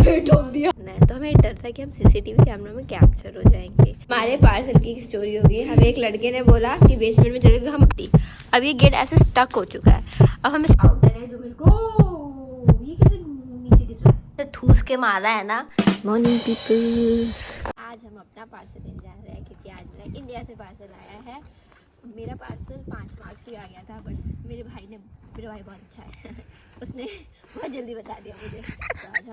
ठोक दिया नहीं तो हमें डर था कि हम सीसीटीवी कैमरा में कैप्चर हो जाएंगे। हमारे पार्सल की एक स्टोरी होगी। हमें एक लड़के ने बोला कि बेसमेंट में चले गए, हम अब ये गेट ऐसे स्टक हो चुका है। अब हमें आउटर है जो मेरे को ये कैसे नीचे गिर रहा है, तो ठूस के मारा है ना। मॉर्निंग पीपल, आज हम अपना पार्सल लेने जा रहे हैं क्योंकि आज मेरा इंडिया से पार्सल आया है। मेरा पार्सल 5 मार्च को आ गया था, बट मेरे भाई बहुत अच्छा है उसने बहुत जल्दी बता दिया मुझे। तो आज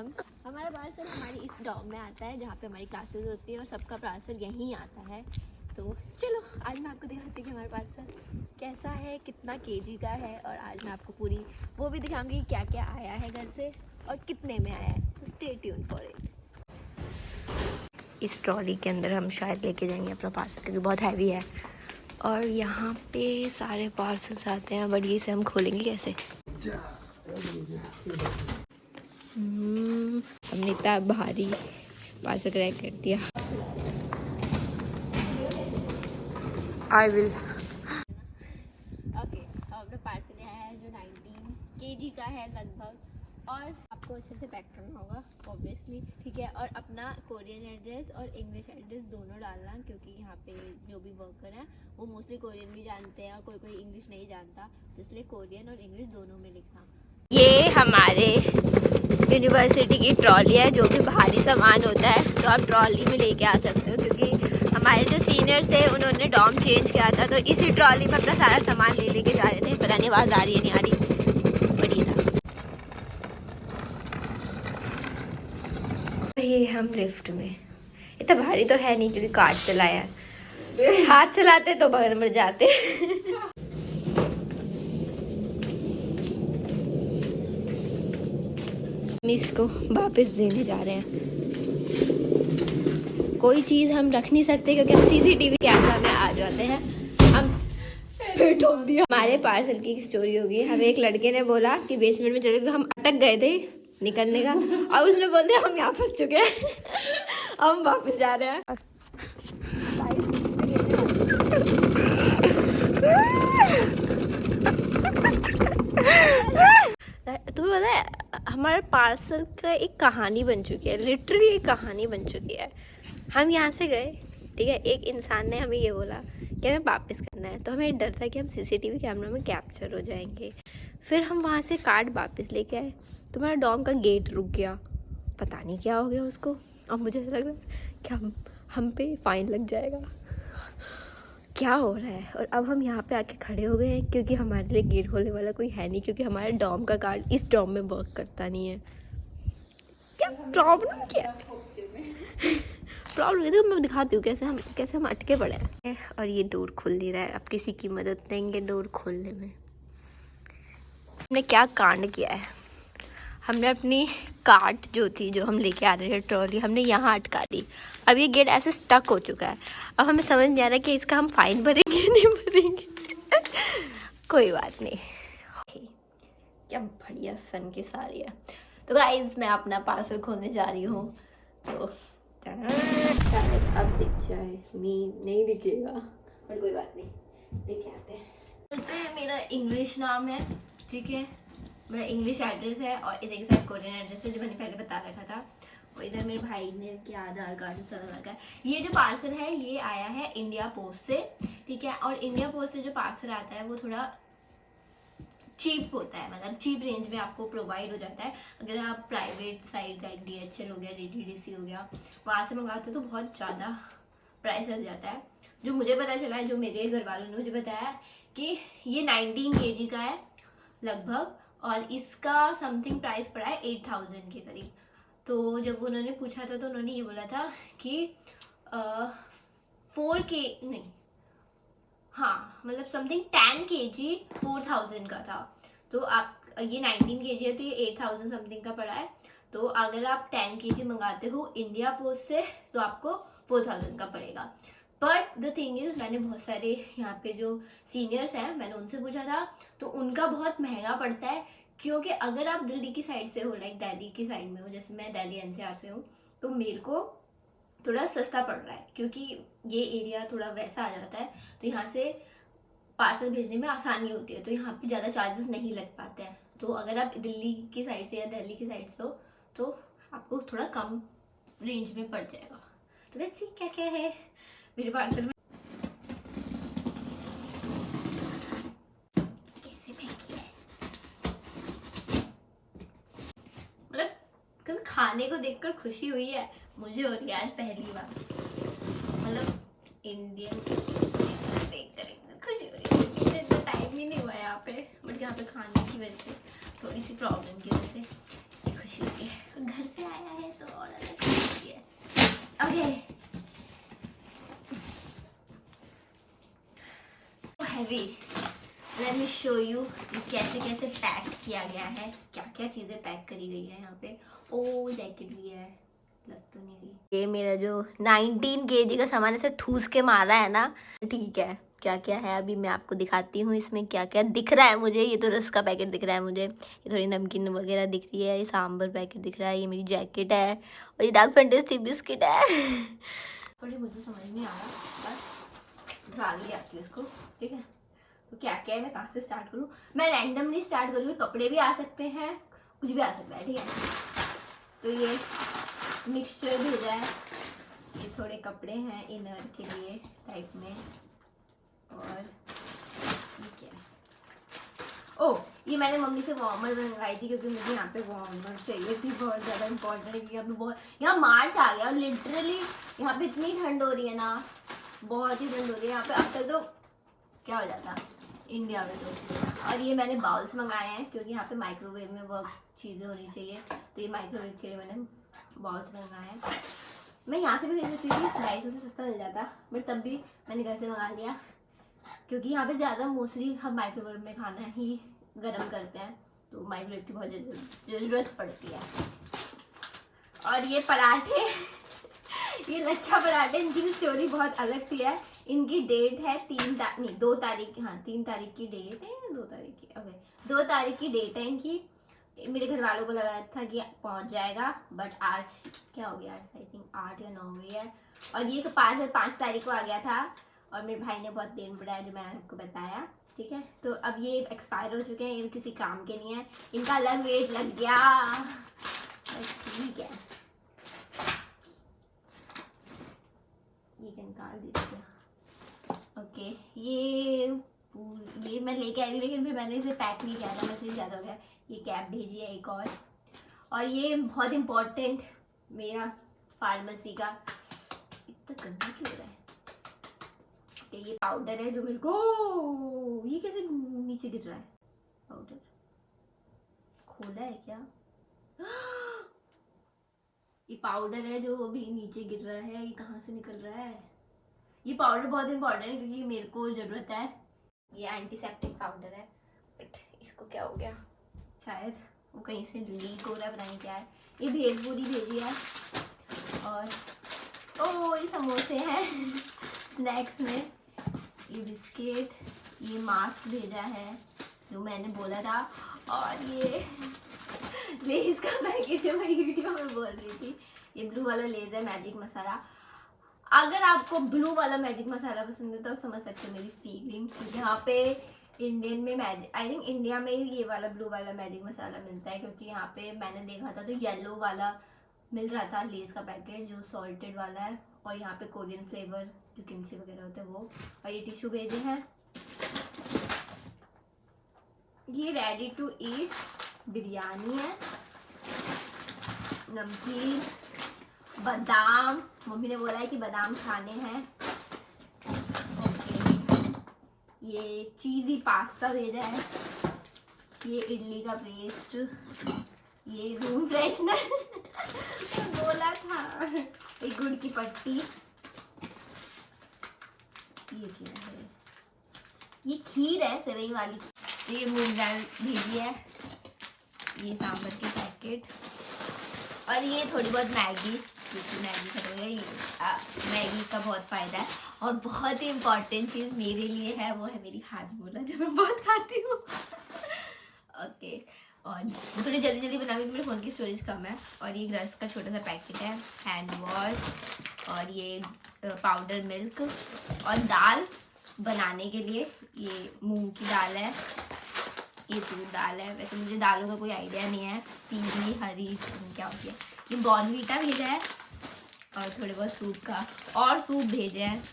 हमारा पार्सल हमारी इस डॉम में आता है जहाँ पे हमारी क्लासेस होती है और सबका पार्सल यहीं आता है। तो चलो आज मैं आपको दिखाती हूँ कि हमारा पार्सल कैसा है, कितना केजी का है, और आज मैं आपको पूरी वो भी दिखाऊंगी क्या क्या आया है घर से और कितने में आया है। तो स्टे ट्यून फॉर इट। इस ट्रॉली के अंदर हम शायद लेके जाएंगे अपना पार्सल क्योंकि बहुत हैवी है, और यहाँ पे सारे पार्सल्स आते हैं, बट ये से हम खोलेंगे कैसे। हमने इतना भारी पार्सल क्रैक कर दिया। I will okay. अपना पार्सल आया है जो 19 केजी का है लगभग, और आपको अच्छे से पैक करना होगा ऑब्वियसली, ठीक है। और अपना कोरियन एड्रेस और इंग्लिश एड्रेस दोनों डालना, क्योंकि यहाँ पे जो भी वर्कर हैं वो मोस्टली कोरियन भी जानते हैं और कोई कोई इंग्लिश नहीं जानता, तो इसलिए कोरियन और इंग्लिश दोनों में लिखना। ये हमारे यूनिवर्सिटी की ट्रॉली है, जो भी भारी सामान होता है तो आप ट्रॉली में लेके आ सकते हो, क्योंकि हमारे जो सीनियर्स थे उन्होंने डॉम चेंज किया था, तो इसी ट्रॉली में अपना सारा सामान ले लेके जा रहे थे। पता नहीं आवाज़ आ रही है नहीं आ रही, बढ़िया था। ये हम लिफ्ट में, इतना भारी तो है नहीं क्योंकि कार चलाया है, हाथ चलाते तो बगल में जाते इसको वापस देने जा रहे हैं। कोई चीज़ हम रख नहीं सकते क्योंकि हम सीसीटीवी कैमरा में आ जाते हैं। हम ठोक दिया। हमारे पार्सल की एक स्टोरी होगी। हमें एक लड़के ने बोला कि बेसमेंट में चले गए, हम अटक गए थे निकलने का, और उसने बोल दिया हम यहाँ फंस चुके हैं हम वापस जा रहे हैं। तुम्हें पता है हमारे पार्सल का एक कहानी बन चुकी है, लिटरली एक कहानी बन चुकी है। हम यहाँ से गए, ठीक है, एक इंसान ने हमें ये बोला कि हमें वापस करना है, तो हमें डर था कि हम सीसीटीवी कैमरा में कैप्चर हो जाएंगे। फिर हम वहाँ से कार्ड वापस लेके आए, तो हमारा डॉम का गेट रुक गया, पता नहीं क्या हो गया उसको। अब मुझे लग रहा है कि हम पे फाइन लग जाएगा, क्या हो रहा है। और अब हम यहाँ पे आके खड़े हो गए हैं क्योंकि हमारे लिए गेट खोलने वाला कोई है नहीं, क्योंकि हमारे डॉम का कार्ड इस डॉम में वर्क करता नहीं है। क्या प्रॉब्लम क्या प्रॉब्लम है, तो मैं दिखाती हूँ कैसे हम अटके पड़े हैं। और ये डोर खुल नहीं रहा है, अब किसी की मदद लेंगे डोर खोलने में। हमने क्या कांड किया है, हमने अपनी कार्ट जो हम लेके आ रहे थे ट्रॉली, हमने यहाँ अटका दी। अब ये गेट ऐसे स्टक हो चुका है। अब हमें समझ नहीं आ रहा कि इसका हम फाइन भरेंगे नहीं भरेंगे कोई बात नहीं। क्या बढ़िया सन की साड़ी है। तो गाइस मैं अपना पार्सल खोलने जा रही हूँ, तो शायद अब दिख जाए, नहीं दिखेगा पर कोई बात नहीं, लेके आते हैं। मेरा इंग्लिश नाम है, ठीक है, मेरा इंग्लिश एड्रेस है, और इधर के साथ कोरियन एड्रेस है जो मैंने पहले बता रखा था, और इधर मेरे भाई ने क्या आधार कार्ड चला रखा है। ये जो पार्सल है ये आया है इंडिया पोस्ट से, ठीक है, और इंडिया पोस्ट से जो पार्सल आता है वो थोड़ा चीप होता है, मतलब चीप रेंज में आपको प्रोवाइड हो जाता है। अगर आप प्राइवेट साइट लाइक DHL हो गया, DTDC हो गया, वहाँ से मंगाते हो तो बहुत ज़्यादा प्राइस लग जाता है। जो मुझे पता चला है, जो मेरे घर वालों ने मुझे बताया कि ये 19 kg का है लगभग, और इसका समथिंग प्राइस पड़ा है 8000 के करीब। तो जब उन्होंने पूछा था तो उन्होंने ये बोला था कि 4K नहीं, हाँ मतलब समथिंग 10 kg 4000 का था। तो आप ये 19 kg है तो ये 8000 समथिंग का पड़ा है। तो अगर आप 10 kg मंगाते हो इंडिया पोस्ट से तो आपको 4000 का पड़ेगा। बट द थिंग इज, मैंने बहुत सारे यहाँ पे जो सीनियर्स हैं मैंने उनसे पूछा था तो उनका बहुत महंगा पड़ता है, क्योंकि अगर आप दिल्ली की साइड से हो, लाइक दिल्ली की साइड में हो, जैसे मैं दिल्ली NCR से हूँ, तो मेरे को थोड़ा सस्ता पड़ रहा है क्योंकि ये एरिया थोड़ा वैसा आ जाता है, तो यहाँ से पार्सल भेजने में आसानी होती है, तो यहाँ पे ज़्यादा चार्जेस नहीं लग पाते हैं। तो अगर आप दिल्ली की साइड से या दिल्ली की साइड से हो तो आपको थोड़ा कम रेंज में पड़ जाएगा। तो लेट्स सी क्या क्या है मेरे पार्सल में। कैसे पैक किया है, मतलब कल खाने को देखकर खुशी हुई है मुझे हो रही है आज पहली बार, मतलब इंडियन देखकर खुशी हो रही है। इतना टाइम ही नहीं हुआ यहाँ पे, बट यहाँ पे खाने की वजह से थोड़ी सी प्रॉब्लम की वजह से खुशी हुई है। घर से आया है तो और अलग खुशी है। Okay heavy, let me show you कैसे कैसे पैक किया गया है, क्या क्या चीजें पैक करी गई है यहाँ पे। ओ जैकेट भी है, लग तो नहीं रही। ये मेरा जो 19 kg का सामान ऐसे ठूस के मारा है ना, ठीक है। क्या क्या है अभी मैं आपको दिखाती हूँ। इसमें क्या क्या दिख रहा है मुझे, ये तो रस का पैकेट दिख रहा है मुझे, ये थोड़ी नमकीन वगैरह दिख रही है, ये सांभर पैकेट दिख रहा है, ये मेरी जैकेट है और ये डार्क फैंटेसी बिस्किट है। थोड़ी मुझे समझ नहीं आ रहा, बस डाल के आती हूँ इसको, ठीक है। तो क्या क्या है, मैं कहाँ से स्टार्ट करूँ? मैं रैंडमली स्टार्ट करूँ, कपड़े भी आ सकते हैं, कुछ भी आ सकता है, ठीक है। तो ये मिक्सचर भेजा है, ये थोड़े कपड़े हैं इनर के लिए टाइप में, और ये क्या है, ओह ये मैंने मम्मी से वार्मर मंगवाई थी क्योंकि मुझे यहाँ पे वार्मर चाहिए थी, बहुत ज़्यादा इंपॉर्टेंट है क्योंकि यहाँ पे बहुत, यहाँ मार्च आ गया और लिटरली यहाँ पे इतनी ठंड हो रही है ना, बहुत ही ठंड हो रही है यहाँ पे। अब तक तो क्या हो जाता इंडिया में तो। और ये मैंने बाउल्स मंगाए हैं क्योंकि यहाँ पे माइक्रोवेव में वर्क चीज़ें होनी चाहिए, तो ये माइक्रोवेव के लिए मैंने बाउल्स मंगाए हैं। मैं यहाँ से भी खरीद सकती थी, 250 से सस्ता मिल जाता, बट तब भी मैंने घर से मंगा लिया क्योंकि यहाँ पे ज़्यादा मोस्टली हम माइक्रोवेव में खाना ही गर्म करते हैं, तो माइक्रोवेव की बहुत ज़रूरत पड़ती है। और ये पराठे ये लच्छा पराठे, इनकी भी स्टोरी बहुत अलग सी है। इनकी डेट है 2 तारीख, हाँ 3 तारीख की डेट है, 2 तारीख की, ओके 2 तारीख की डेट है इनकी। मेरे घर वालों को लगा था कि पहुंच जाएगा, बट आज क्या हो गया, आज आई थिंक 8 या 9 हुई है, और ये तो 5 तारीख को आ गया था, और मेरे भाई ने बहुत देर बढ़ाया जो मैंने आपको बताया, ठीक है। तो अब ये एक्सपायर हो चुके हैं, ये किसी काम के नहीं है, इनका अलग वेट लग गया, ठीक है। ये निकाल दीजिए, ओके। ये मैं लेके आई थी लेकिन फिर मैंने इसे पैक नहीं किया था, मुझे ज़्यादा हो गया। ये कैप भेजी है एक और ये बहुत इम्पोर्टेंट मेरा फार्मेसी का, इतना गंदा क्यों हो रहा है। ये पाउडर है जो मेरे को, ये कैसे नीचे गिर रहा है, पाउडर खोला है क्या? ये पाउडर है जो अभी नीचे गिर रहा है, ये कहाँ से निकल रहा है? ये पाउडर बहुत इंपॉर्टेंट है क्योंकि मेरे को ज़रूरत है। ये एंटीसेप्टिक पाउडर है, बट इसको क्या हो गया, शायद वो कहीं से लीक हो रहा है, पता नहीं क्या है। ये भेलपूरी भेजी है, और ओह ये समोसे हैं स्नैक्स में, ये बिस्किट, ये मास्क भेजा है जो मैंने बोला था, और ये लेस का पैकेट जो मैं वीडियो में बोल रही थी, ये ब्लू वाला लेस है मैजिक मसाला। अगर आपको ब्लू वाला मैजिक मसाला पसंद है तो आप समझ सकते हो मेरी फीलिंग, यहाँ पे इंडियन में मैजिक, आई थिंक इंडिया में ही ये वाला ब्लू वाला मैजिक मसाला मिलता है, क्योंकि यहाँ पे मैंने देखा था तो येलो वाला मिल रहा था लेस का पैकेट जो सॉल्टेड वाला है, और यहाँ पे कोरियन फ्लेवर जो किमची वगैरह होता है वो। और ये टिश्यू भेजे हैं, ये रेडी टू ईट बिरयानी है, नमकीन, बादाम, मम्मी ने बोला है कि बादाम खाने हैं, ओके। ये चीज़ी पास्ता भेजा है, ये इडली का पेस्ट, ये रूम फ्रेशनर बोला था, ये गुड़ की पट्टी, ये क्या है, ये खीर है सेवई वाली, ये मूंग दाल भेजी है, ये सांभर के पैकेट, और ये थोड़ी बहुत मैगी, क्योंकि मैगी खत्म हो गई। मैगी का बहुत फ़ायदा है, और बहुत ही इम्पॉर्टेंट चीज़ मेरे लिए है वो है मेरी हाजमोला जो मैं बहुत खाती हूँ ओके। और थोड़ी जल्दी जल्दी बनाऊंगी क्योंकि मेरे फ़ोन की स्टोरेज कम है। और ये रस का छोटा सा पैकेट है, हैंड वॉश, और ये पाउडर मिल्क, और दाल बनाने के लिए ये मूंग की दाल है, ये तूर दाल है, वैसे मुझे दालों का कोई आइडिया नहीं है, पीली हरी क्या होती है। ये बॉर्नवीटा भेजा है और थोड़े बहुत सूप का और सूप भेजे हैं।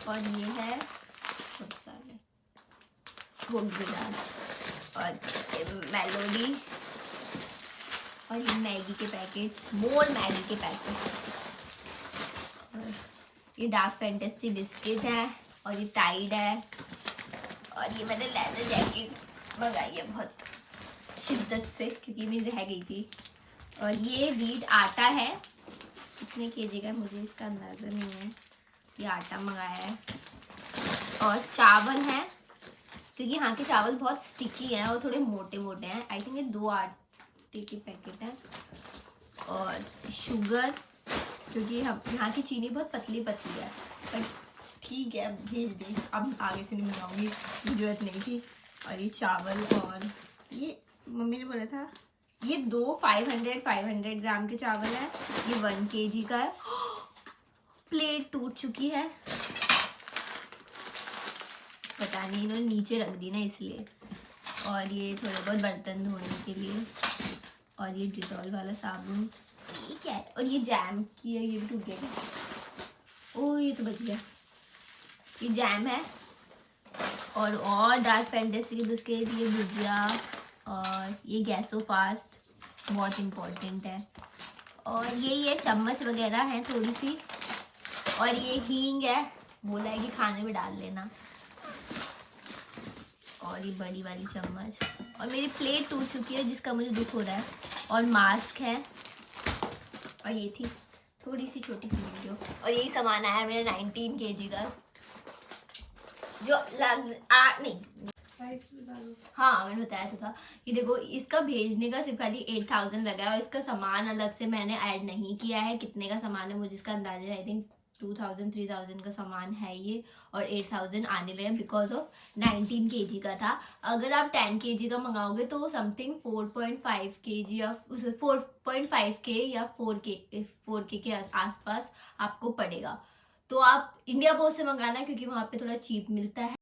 और ये है मुंगी दाल और मेलोडी और ये मैगी के पैकेट, मोर मैगी के पैकेट। और ये डार्क फैंटेसी बिस्किट है और ये टाइड है। और ये मैंने लेदर जैकेट मंगाई है बहुत शिद्दत से क्योंकि मेरी रह गई थी। और ये व्हीट आटा है, कितने केजी का मुझे इसका अंदाज़ा नहीं है। ये आटा मंगाया है। और चावल है क्योंकि यहाँ के चावल बहुत स्टिकी हैं और थोड़े मोटे मोटे हैं। आई थिंक ये 2 आटे के पैकेट हैं। और शुगर क्योंकि हम यहाँ की चीनी बहुत पतली पतली है, पर ठीक है भेज दी, अब आगे से नहीं मंगाऊंगी, जरूरत नहीं थी। और ये चावल और ये मम्मी ने बोला था ये 500 ग्राम के चावल है। ये 1 kg का है। प्लेट टूट चुकी है, पता नहीं इन्होंने नीचे रख दी ना इसलिए। और ये थोड़े बहुत बर्तन धोने के लिए। और ये डिटॉल वाला साबुन, ये क्या है। और ये जैम की है, ये भी टूट गया क्या। ओह ये तो बच गया। ये जैम है और डार्क फैंटेसी के बिस्किट, ये भुजिया और ये गैसो फास्ट बहुत इम्पोर्टेंट है। और ये चम्मच वगैरह है थोड़ी सी। और ये हींग है, बोला है कि खाने में डाल लेना। और ये बड़ी वाली चम्मच। और मेरी प्लेट टूट चुकी है जिसका मुझे दुख हो रहा है। और मास्क है। और ये थी थोड़ी सी छोटी सी वीडियो। और यही सामान आया है मेरा 19 kg का, जो नहीं हाँ मैंने बताया तो था कि देखो इसका भेजने का सिर्फ खाली 8000 लगा है और इसका सामान अलग से मैंने ऐड नहीं किया है। कितने का सामान है मुझे इसका अंदाजा है, आई थिंक 2000-3000 का सामान है ये। और 8000 आने लगे बिकॉज ऑफ 19 kg का था। अगर आप 10 kg का मंगाओगे तो समथिंग 4.5 kg या 4.5K या 4K के आसपास आपको पड़ेगा। तो आप इंडिया पोस्ट से मंगाना क्योंकि वहाँ पे थोड़ा चीप मिलता है।